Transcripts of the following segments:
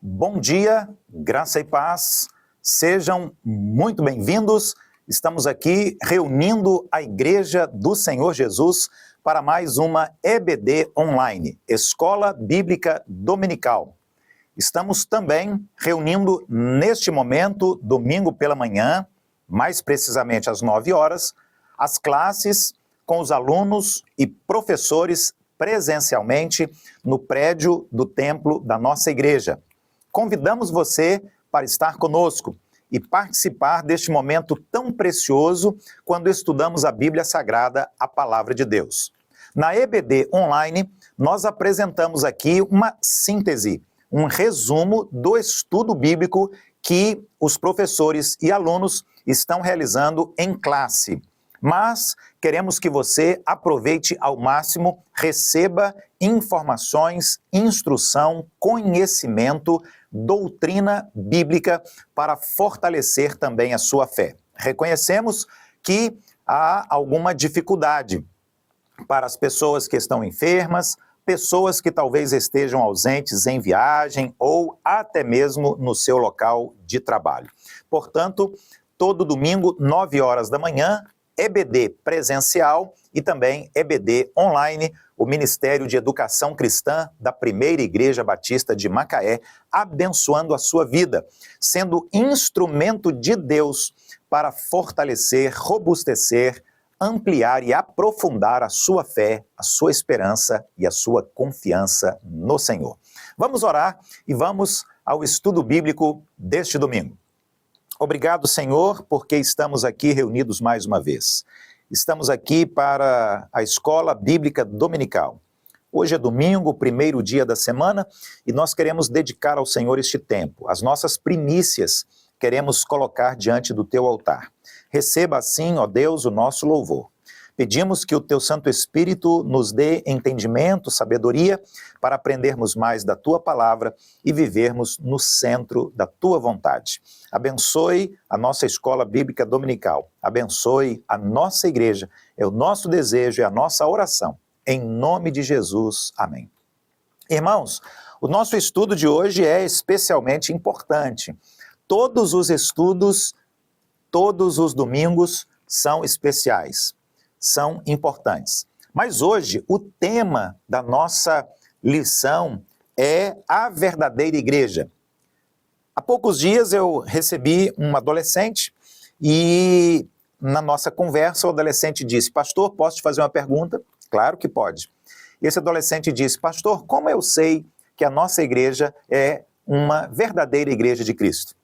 Bom dia, graça e paz, sejam muito bem-vindos. Estamos aqui reunindo a Igreja do Senhor Jesus para mais uma EBD Online, Escola Bíblica Dominical. Estamos também reunindo neste momento, domingo pela manhã, mais precisamente às 9 horas, as classes com os alunos e professores presencialmente no prédio do templo da nossa igreja. Convidamos você para estar conosco e participar deste momento tão precioso quando estudamos a Bíblia Sagrada, a Palavra de Deus. Na EBD Online, nós apresentamos aqui uma síntese, um resumo do estudo bíblico que os professores e alunos estão realizando em classe. Mas queremos que você aproveite ao máximo, receba informações, instrução, conhecimento, doutrina bíblica para fortalecer também a sua fé. Reconhecemos que há alguma dificuldade para as pessoas que estão enfermas, pessoas que talvez estejam ausentes em viagem ou até mesmo no seu local de trabalho. Portanto, todo domingo, 9 horas da manhã, EBD presencial e também EBD online, o Ministério de Educação Cristã da Primeira Igreja Batista de Macaé, abençoando a sua vida, sendo instrumento de Deus para fortalecer, robustecer, ampliar e aprofundar a sua fé, a sua esperança e a sua confiança no Senhor. Vamos orar e vamos ao estudo bíblico deste domingo. Obrigado, Senhor, porque estamos aqui reunidos mais uma vez. Estamos aqui para a Escola Bíblica Dominical. Hoje é domingo, o primeiro dia da semana, e nós queremos dedicar ao Senhor este tempo. As nossas primícias queremos colocar diante do Teu altar. Receba assim, ó Deus, o nosso louvor. Pedimos que o Teu Santo Espírito nos dê entendimento, sabedoria, para aprendermos mais da Tua palavra e vivermos no centro da Tua vontade. Abençoe a nossa Escola Bíblica Dominical. Abençoe a nossa igreja. É o nosso desejo e a nossa oração. Em nome de Jesus. Amém. Irmãos, o nosso estudo de hoje é especialmente importante. Todos os estudos, todos os domingos são especiais, são importantes. Mas hoje o tema da nossa lição é a verdadeira igreja. Há poucos dias eu recebi um adolescente e na nossa conversa o adolescente disse: pastor, posso te fazer uma pergunta? Claro que pode. E esse adolescente disse: pastor, como eu sei que a nossa igreja é uma verdadeira igreja de Cristo?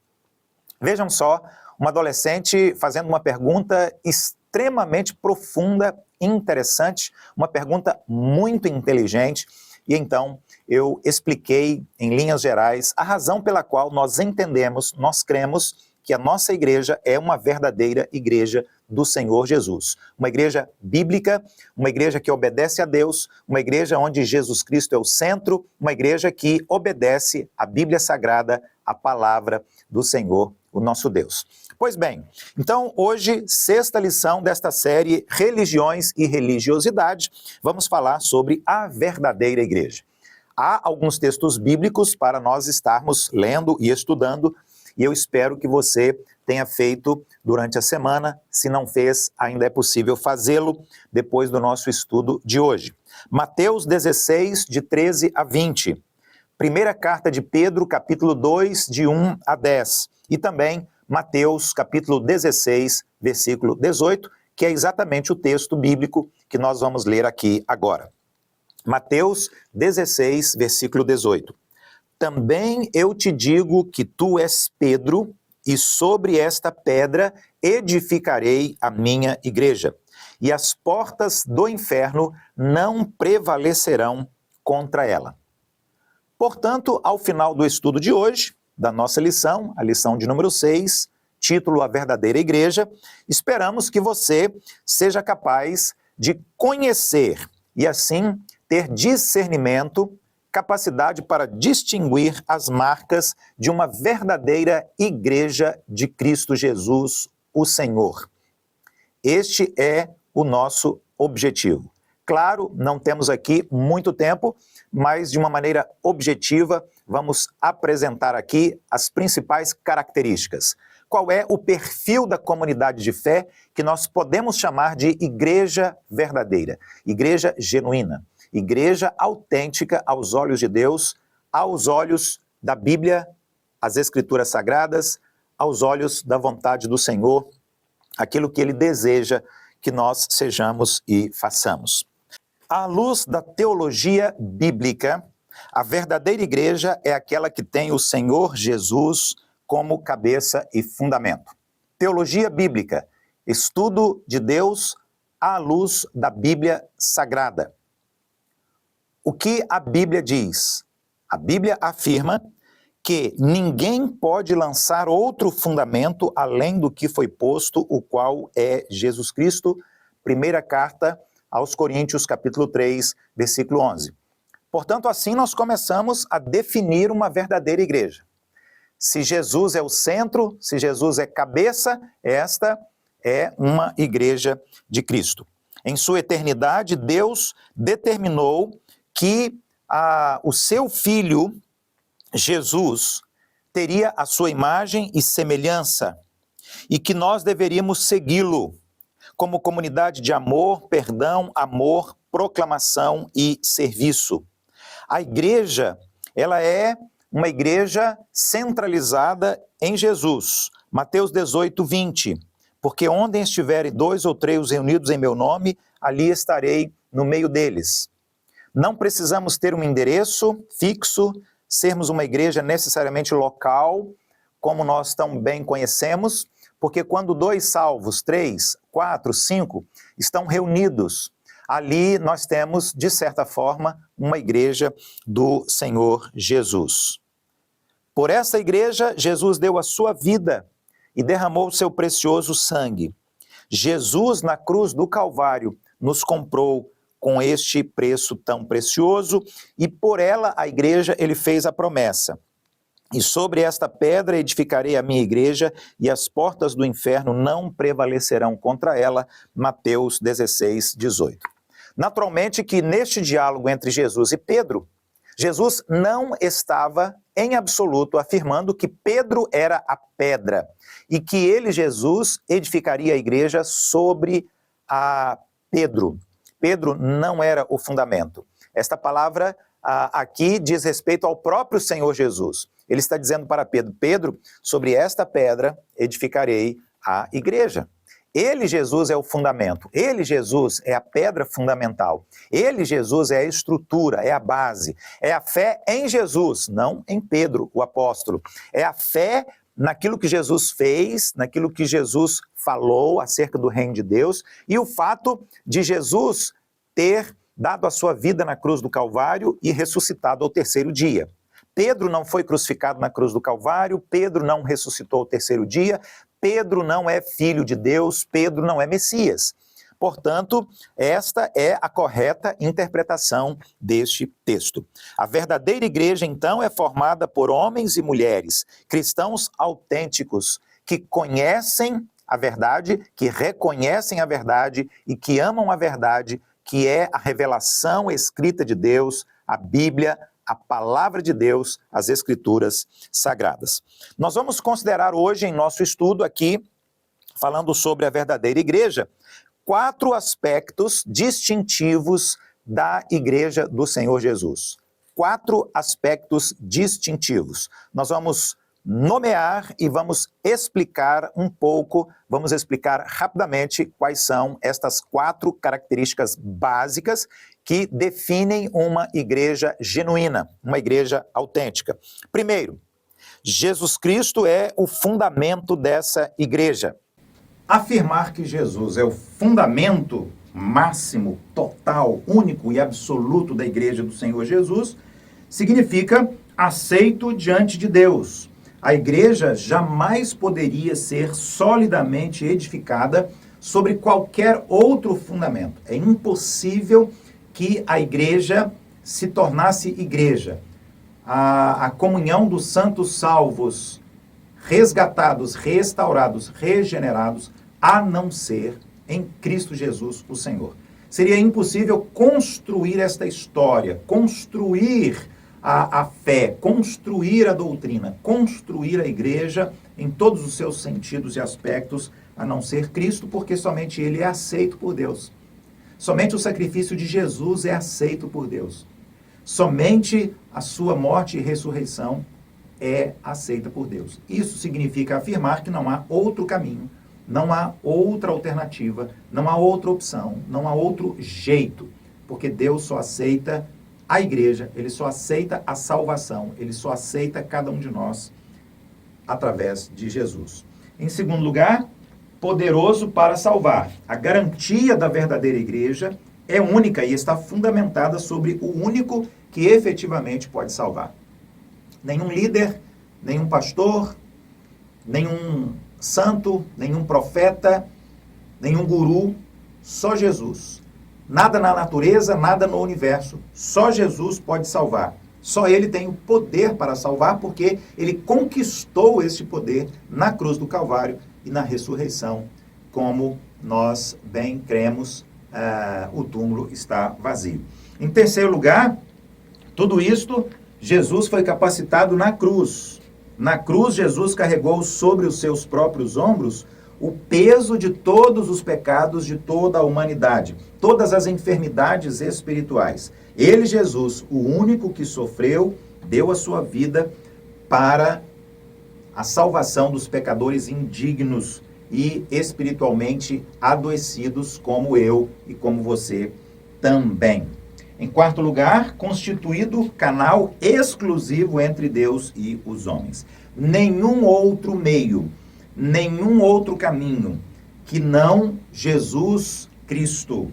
Vejam só, um adolescente fazendo uma pergunta extremamente profunda, interessante, uma pergunta muito inteligente, e então eu expliquei em linhas gerais a razão pela qual nós entendemos, nós cremos que a nossa igreja é uma verdadeira igreja do Senhor Jesus. Uma igreja bíblica, uma igreja que obedece a Deus, uma igreja onde Jesus Cristo é o centro, uma igreja que obedece à Bíblia Sagrada, a palavra do Senhor, o nosso Deus. Pois bem, então hoje, sexta lição desta série Religiões e Religiosidade, vamos falar sobre a verdadeira igreja. Há alguns textos bíblicos para nós estarmos lendo e estudando, e eu espero que você tenha feito durante a semana. Se não fez, ainda é possível fazê-lo depois do nosso estudo de hoje. Mateus 16, de 13 a 20. Primeira carta de Pedro, capítulo 2, de 1 a 10. E também Mateus, capítulo 16, versículo 18, que é exatamente o texto bíblico que nós vamos ler aqui agora. Mateus 16, versículo 18. Também eu te digo que tu és Pedro, e sobre esta pedra edificarei a minha igreja, e as portas do inferno não prevalecerão contra ela. Portanto, ao final do estudo de hoje, da nossa lição, a lição de número 6, título A Verdadeira Igreja, esperamos que você seja capaz de conhecer e assim ter discernimento, capacidade para distinguir as marcas de uma verdadeira igreja de Cristo Jesus, o Senhor. Este é o nosso objetivo. Claro, não temos aqui muito tempo, mas de uma maneira objetiva, vamos apresentar aqui as principais características. Qual é o perfil da comunidade de fé que nós podemos chamar de igreja verdadeira, igreja genuína, igreja autêntica aos olhos de Deus, aos olhos da Bíblia, as Escrituras Sagradas, aos olhos da vontade do Senhor, aquilo que Ele deseja que nós sejamos e façamos. À luz da teologia bíblica, a verdadeira igreja é aquela que tem o Senhor Jesus como cabeça e fundamento. Teologia bíblica, estudo de Deus à luz da Bíblia Sagrada. O que a Bíblia diz? A Bíblia afirma que ninguém pode lançar outro fundamento além do que foi posto, o qual é Jesus Cristo. Primeira carta aos Coríntios, capítulo 3, versículo 11. Portanto, assim nós começamos a definir uma verdadeira igreja. Se Jesus é o centro, se Jesus é cabeça, esta é uma igreja de Cristo. Em sua eternidade, Deus determinou que o seu Filho, Jesus, teria a sua imagem e semelhança e que nós deveríamos segui-lo como comunidade de amor, perdão, amor, proclamação e serviço. A igreja, ela é uma igreja centralizada em Jesus. Mateus 18, 20. Porque onde estiverem 2 ou 3 reunidos em meu nome, ali estarei no meio deles. Não precisamos ter um endereço fixo, sermos uma igreja necessariamente local, como nós tão bem conhecemos, porque quando 2 salvos, 3, 4, 5 estão reunidos, ali nós temos, de certa forma, uma igreja do Senhor Jesus. Por essa igreja, Jesus deu a sua vida e derramou o seu precioso sangue. Jesus, na cruz do Calvário, nos comprou com este preço tão precioso e por ela, a igreja, ele fez a promessa. E sobre esta pedra edificarei a minha igreja e as portas do inferno não prevalecerão contra ela. Mateus 16, 18. Naturalmente que neste diálogo entre Jesus e Pedro, Jesus não estava em absoluto afirmando que Pedro era a pedra e que ele, Jesus, edificaria a igreja sobre a Pedro. Pedro não era o fundamento. Esta palavra aqui diz respeito ao próprio Senhor Jesus. Ele está dizendo para Pedro, Pedro, sobre esta pedra edificarei a igreja. Ele, Jesus, é o fundamento. Ele, Jesus, é a pedra fundamental. Ele, Jesus, é a estrutura, é a base. É a fé em Jesus, não em Pedro, o apóstolo. É a fé naquilo que Jesus fez, naquilo que Jesus falou acerca do reino de Deus e o fato de Jesus ter dado a sua vida na cruz do Calvário e ressuscitado ao terceiro dia. Pedro não foi crucificado na cruz do Calvário, Pedro não ressuscitou ao terceiro dia, Pedro não é filho de Deus, Pedro não é Messias. Portanto, esta é a correta interpretação deste texto. A verdadeira igreja, então, é formada por homens e mulheres, cristãos autênticos, que conhecem a verdade, que reconhecem a verdade e que amam a verdade, que é a revelação escrita de Deus, a Bíblia, a palavra de Deus, as Escrituras Sagradas. Nós vamos considerar hoje em nosso estudo aqui, falando sobre a verdadeira igreja, 4 aspectos distintivos da igreja do Senhor Jesus. 4 aspectos distintivos. Nós vamos nomear e vamos explicar um pouco, vamos explicar rapidamente quais são estas 4 características básicas que definem uma igreja genuína, uma igreja autêntica. Primeiro, Jesus Cristo é o fundamento dessa igreja. Afirmar que Jesus é o fundamento máximo, total, único e absoluto da igreja do Senhor Jesus significa aceito diante de Deus. A igreja jamais poderia ser solidamente edificada sobre qualquer outro fundamento. É impossível que a igreja se tornasse igreja. A comunhão dos santos salvos, resgatados, restaurados, regenerados, a não ser em Cristo Jesus, o Senhor. Seria impossível construir esta história, construir a fé, construir a doutrina, construir a igreja em todos os seus sentidos e aspectos, a não ser Cristo, porque somente ele é aceito por Deus. Somente o sacrifício de Jesus é aceito por Deus. Somente a sua morte e ressurreição é aceita por Deus. Isso significa afirmar que não há outro caminho, não há outra alternativa, não há outra opção, não há outro jeito, porque Deus só aceita a igreja, ele só aceita a salvação, ele só aceita cada um de nós através de Jesus. Em segundo lugar, poderoso para salvar. A garantia da verdadeira igreja é única e está fundamentada sobre o único que efetivamente pode salvar. Nenhum líder, nenhum pastor, nenhum santo, nenhum profeta, nenhum guru, só Jesus. Nada na natureza, nada no universo. Só Jesus pode salvar. Só ele tem o poder para salvar, porque ele conquistou este poder na cruz do Calvário e na ressurreição. Como nós bem cremos, o túmulo está vazio. Em terceiro lugar, tudo isto, Jesus foi capacitado na cruz. Na cruz, Jesus carregou sobre os seus próprios ombros o peso de todos os pecados de toda a humanidade, todas as enfermidades espirituais. Ele, Jesus, o único que sofreu, deu a sua vida para a salvação dos pecadores indignos e espiritualmente adoecidos, como eu e como você também. Em quarto lugar, constituído canal exclusivo entre Deus e os homens. Nenhum outro meio, nenhum outro caminho que não Jesus Cristo.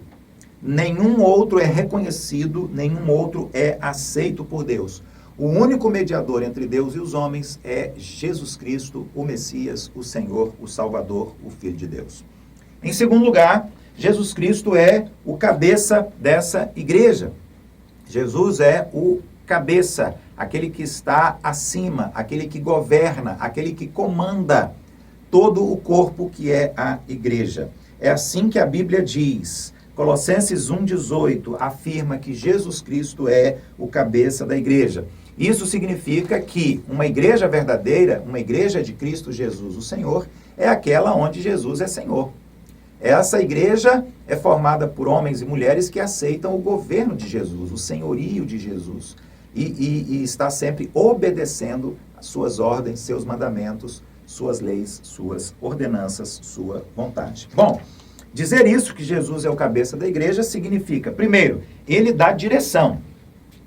Nenhum outro é reconhecido, nenhum outro é aceito por Deus. O único mediador entre Deus e os homens é Jesus Cristo, o Messias, o Senhor, o Salvador, o Filho de Deus. Em segundo lugar, Jesus Cristo é o cabeça dessa igreja. Jesus é o cabeça, aquele que está acima, aquele que governa, aquele que comanda todo o corpo que é a igreja. É assim que a Bíblia diz. Colossenses 1,18 afirma que Jesus Cristo é o cabeça da igreja. Isso significa que uma igreja verdadeira, uma igreja de Cristo Jesus, o Senhor, é aquela onde Jesus é Senhor. Essa igreja é formada por homens e mulheres que aceitam o governo de Jesus, o senhorio de Jesus, e está sempre obedecendo às suas ordens, seus mandamentos, suas leis, suas ordenanças, sua vontade. Bom, dizer isso, que Jesus é o cabeça da igreja, significa, primeiro, ele dá direção,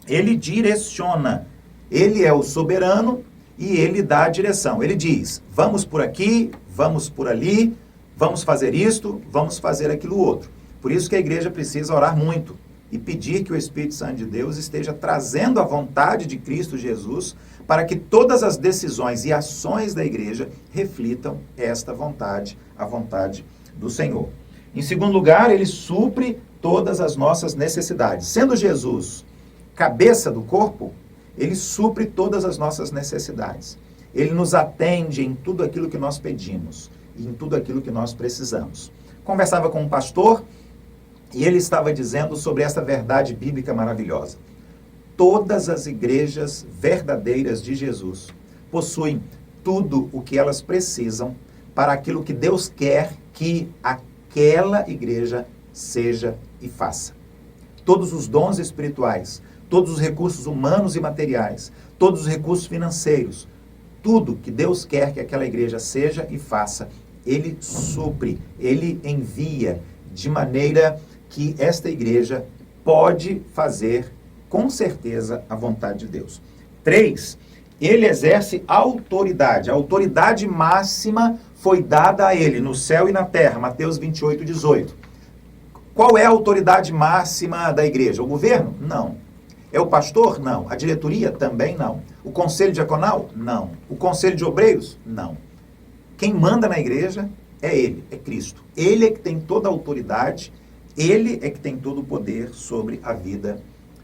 ele direciona, ele é o soberano e ele dá a direção. Ele diz, vamos por aqui, vamos por ali, vamos fazer isto, vamos fazer aquilo outro. Por isso que a igreja precisa orar muito e pedir que o Espírito Santo de Deus esteja trazendo a vontade de Cristo Jesus para que todas as decisões e ações da igreja reflitam esta vontade, a vontade do Senhor. Em segundo lugar, ele supre todas as nossas necessidades. Sendo Jesus cabeça do corpo, ele supre todas as nossas necessidades. Ele nos atende em tudo aquilo que nós pedimos e em tudo aquilo que nós precisamos. Conversava com um pastor e ele estava dizendo sobre essa verdade bíblica maravilhosa. Todas as igrejas verdadeiras de Jesus possuem tudo o que elas precisam para aquilo que Deus quer que aquela igreja seja e faça. Todos os dons espirituais, todos os recursos humanos e materiais, todos os recursos financeiros, tudo que Deus quer que aquela igreja seja e faça, ele supre, ele envia, de maneira que esta igreja pode fazer, com certeza, a vontade de Deus. 3, ele exerce autoridade. A autoridade máxima foi dada a ele, no céu e na terra. Mateus 28:18. Qual é a autoridade máxima da igreja? O governo? Não. É o pastor? Não. A diretoria? Também não. O conselho diaconal? Não. O conselho de obreiros? Não. Quem manda na igreja é ele, é Cristo. Ele é que tem toda a autoridade, ele é que tem todo o poder sobre a vida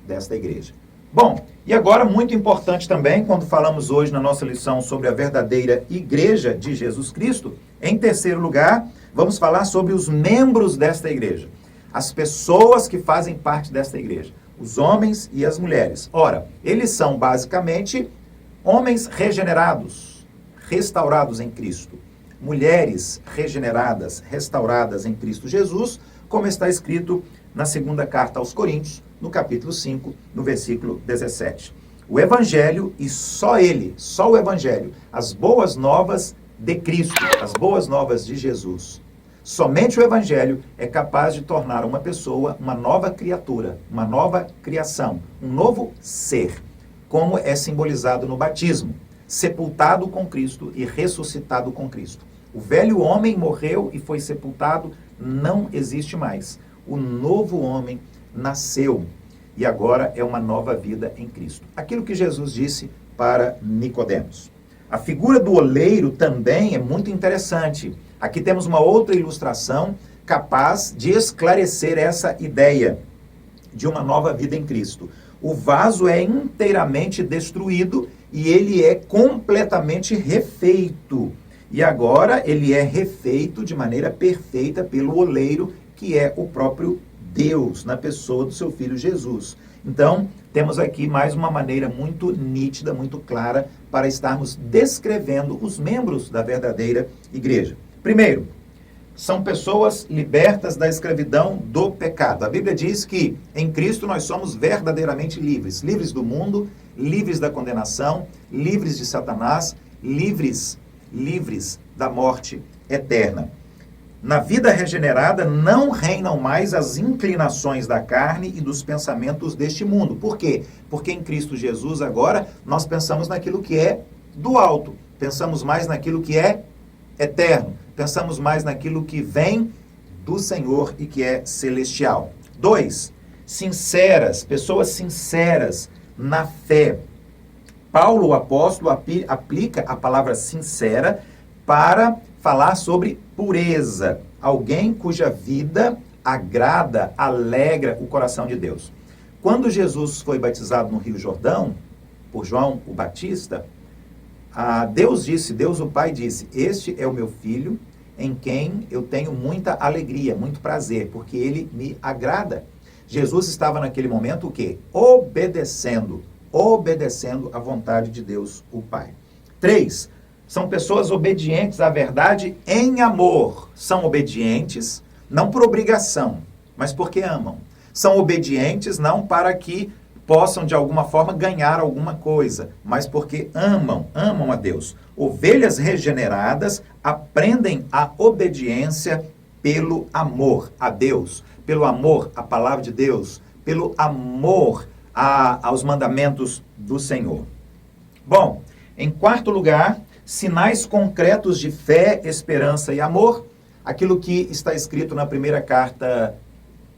desta igreja. Bom, e agora, muito importante também, quando falamos hoje na nossa lição sobre a verdadeira igreja de Jesus Cristo, em terceiro lugar, vamos falar sobre os membros desta igreja. As pessoas que fazem parte desta igreja. os homens e as mulheres. Ora, eles são basicamente homens regenerados, restaurados em Cristo. Mulheres regeneradas, restauradas em Cristo Jesus, como está escrito na segunda carta aos Coríntios, no capítulo 5, no versículo 17. O Evangelho, e só ele, só o Evangelho, as boas novas de Cristo, as boas novas de Jesus. Somente o Evangelho é capaz de tornar uma pessoa uma nova criatura, uma nova criação, um novo ser, como é simbolizado no batismo, sepultado com Cristo e ressuscitado com Cristo. O velho homem morreu e foi sepultado, não existe mais. O novo homem nasceu e agora é uma nova vida em Cristo. Aquilo que Jesus disse para Nicodemos. A figura do oleiro também é muito interessante. Aqui temos uma outra ilustração capaz de esclarecer essa ideia de uma nova vida em Cristo. O vaso é inteiramente destruído e ele é completamente refeito. E agora ele é refeito de maneira perfeita pelo oleiro, que é o próprio Deus, na pessoa do seu Filho Jesus. Então, temos aqui mais uma maneira muito nítida, muito clara, para estarmos descrevendo os membros da verdadeira igreja. Primeiro, são pessoas libertas da escravidão do pecado. A Bíblia diz que em Cristo nós somos verdadeiramente livres. Livres do mundo, livres da condenação, livres de Satanás, livres da morte eterna. Na vida regenerada não reinam mais as inclinações da carne e dos pensamentos deste mundo. Por quê? Porque em Cristo Jesus agora nós pensamos naquilo que é do alto, pensamos mais naquilo que é eterno, pensamos mais naquilo que vem do Senhor e que é celestial. 2, sinceras, pessoas sinceras na fé. Paulo, o apóstolo, aplica a palavra sincera para falar sobre pureza. Alguém cuja vida agrada, alegra o coração de Deus. Quando Jesus foi batizado no Rio Jordão, por João o Batista, Deus o Pai disse, este é o meu filho em quem eu tenho muita alegria, muito prazer, porque ele me agrada. Jesus estava naquele momento o quê? Obedecendo à vontade de Deus o Pai. 3, são pessoas obedientes à verdade em amor. São obedientes, não por obrigação, mas porque amam. São obedientes não para que possam, de alguma forma, ganhar alguma coisa, mas porque amam a Deus. Ovelhas regeneradas aprendem a obediência pelo amor a Deus, pelo amor à palavra de Deus, pelo amor aos mandamentos do Senhor. Bom, em quarto lugar, sinais concretos de fé, esperança e amor, aquilo que está escrito na primeira carta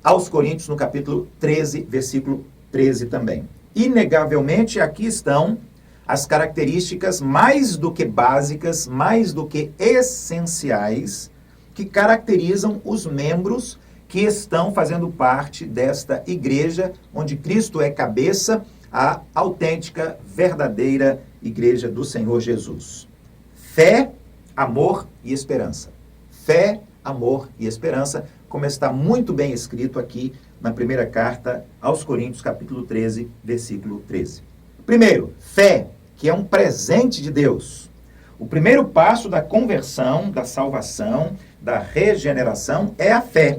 aos Coríntios, no capítulo 13, versículo 13 também. Inegavelmente, aqui estão as características mais do que básicas, mais do que essenciais, que caracterizam os membros que estão fazendo parte desta igreja, onde Cristo é cabeça, a autêntica, verdadeira igreja do Senhor Jesus. Fé, amor e esperança. Fé, amor e esperança, como está muito bem escrito aqui na primeira carta aos Coríntios, capítulo 13, versículo 13. Primeiro, fé, que é um presente de Deus. O primeiro passo da conversão, da salvação, da regeneração é a fé.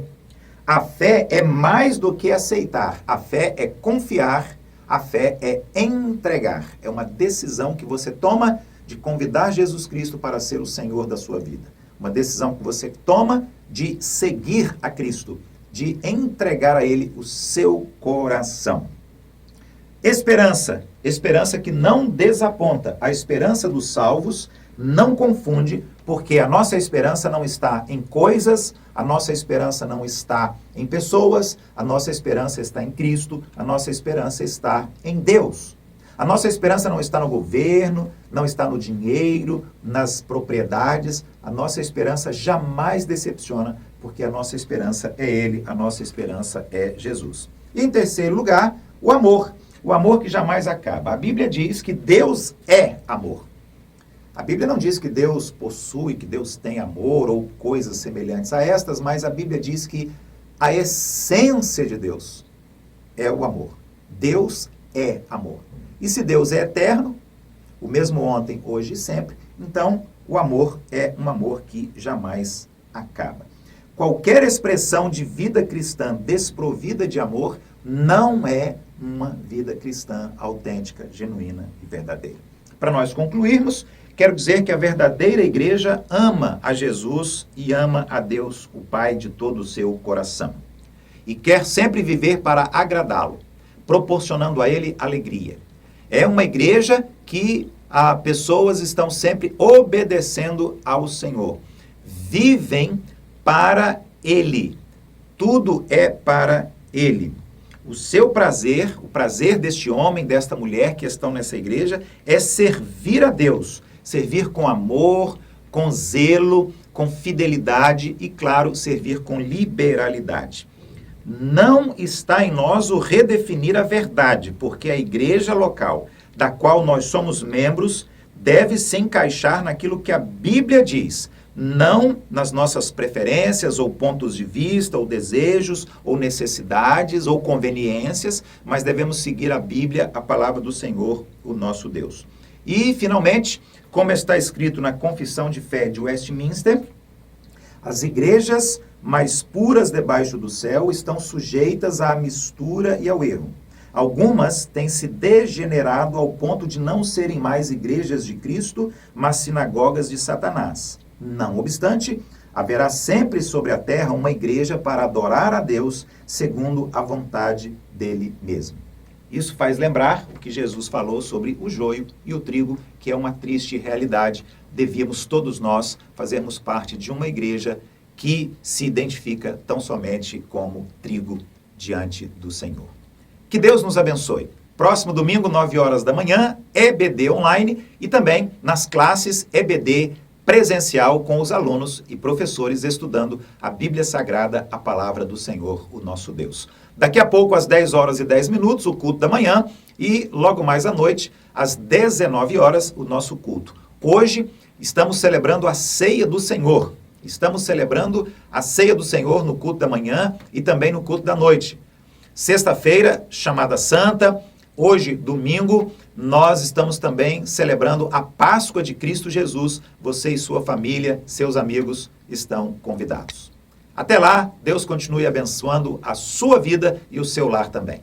A fé é mais do que aceitar. A fé é confiar. A fé é entregar. É uma decisão que você toma de convidar Jesus Cristo para ser o Senhor da sua vida. Uma decisão que você toma de seguir a Cristo, de entregar a Ele o seu coração. Esperança. Esperança que não desaponta. A esperança dos salvos não confunde, porque a nossa esperança não está em coisas, a nossa esperança não está em pessoas, a nossa esperança está em Cristo, a nossa esperança está em Deus. A nossa esperança não está no governo, não está no dinheiro, nas propriedades. A nossa esperança jamais decepciona, porque a nossa esperança é Ele, a nossa esperança é Jesus. E em terceiro lugar, o amor. O amor que jamais acaba. A Bíblia diz que Deus é amor. A Bíblia não diz que Deus possui, que Deus tem amor ou coisas semelhantes a estas, mas a Bíblia diz que a essência de Deus é o amor. Deus é amor. E se Deus é eterno, o mesmo ontem, hoje e sempre, então o amor é um amor que jamais acaba. Qualquer expressão de vida cristã desprovida de amor não é uma vida cristã autêntica, genuína e verdadeira. Para nós concluirmos, quero dizer que a verdadeira igreja ama a Jesus e ama a Deus, o Pai, de todo o seu coração. E quer sempre viver para agradá-lo, proporcionando a ele alegria. É uma igreja que as pessoas estão sempre obedecendo ao Senhor. Vivem para ele. Tudo é para ele. O seu prazer, o prazer deste homem, desta mulher que estão nessa igreja, é servir a Deus. Servir com amor, com zelo, com fidelidade e, claro, servir com liberalidade. Não está em nós o redefinir a verdade, porque a igreja local, da qual nós somos membros, deve se encaixar naquilo que a Bíblia diz, não nas nossas preferências, ou pontos de vista, ou desejos, ou necessidades, ou conveniências, mas devemos seguir a Bíblia, a palavra do Senhor, o nosso Deus. E, finalmente, como está escrito na Confissão de Fé de Westminster, as igrejas mais puras debaixo do céu estão sujeitas à mistura e ao erro. Algumas têm se degenerado ao ponto de não serem mais igrejas de Cristo, mas sinagogas de Satanás. Não obstante, haverá sempre sobre a terra uma igreja para adorar a Deus segundo a vontade dele mesmo. Isso faz lembrar o que Jesus falou sobre o joio e o trigo, que é uma triste realidade. Devíamos todos nós fazermos parte de uma igreja que se identifica tão somente como trigo diante do Senhor. Que Deus nos abençoe. Próximo domingo, 9 horas da manhã, EBD online e também nas classes EBD presencial com os alunos e professores estudando a Bíblia Sagrada, a palavra do Senhor, o nosso Deus. Daqui a pouco, às 10 horas e 10 minutos, o culto da manhã e logo mais à noite, às 19 horas, o nosso culto. Hoje, estamos celebrando a Ceia do Senhor. Estamos celebrando a Ceia do Senhor no culto da manhã e também no culto da noite. Sexta-feira, chamada Santa. Hoje, domingo, nós estamos também celebrando a Páscoa de Cristo Jesus. Você e sua família, seus amigos, estão convidados. Até lá, Deus continue abençoando a sua vida e o seu lar também.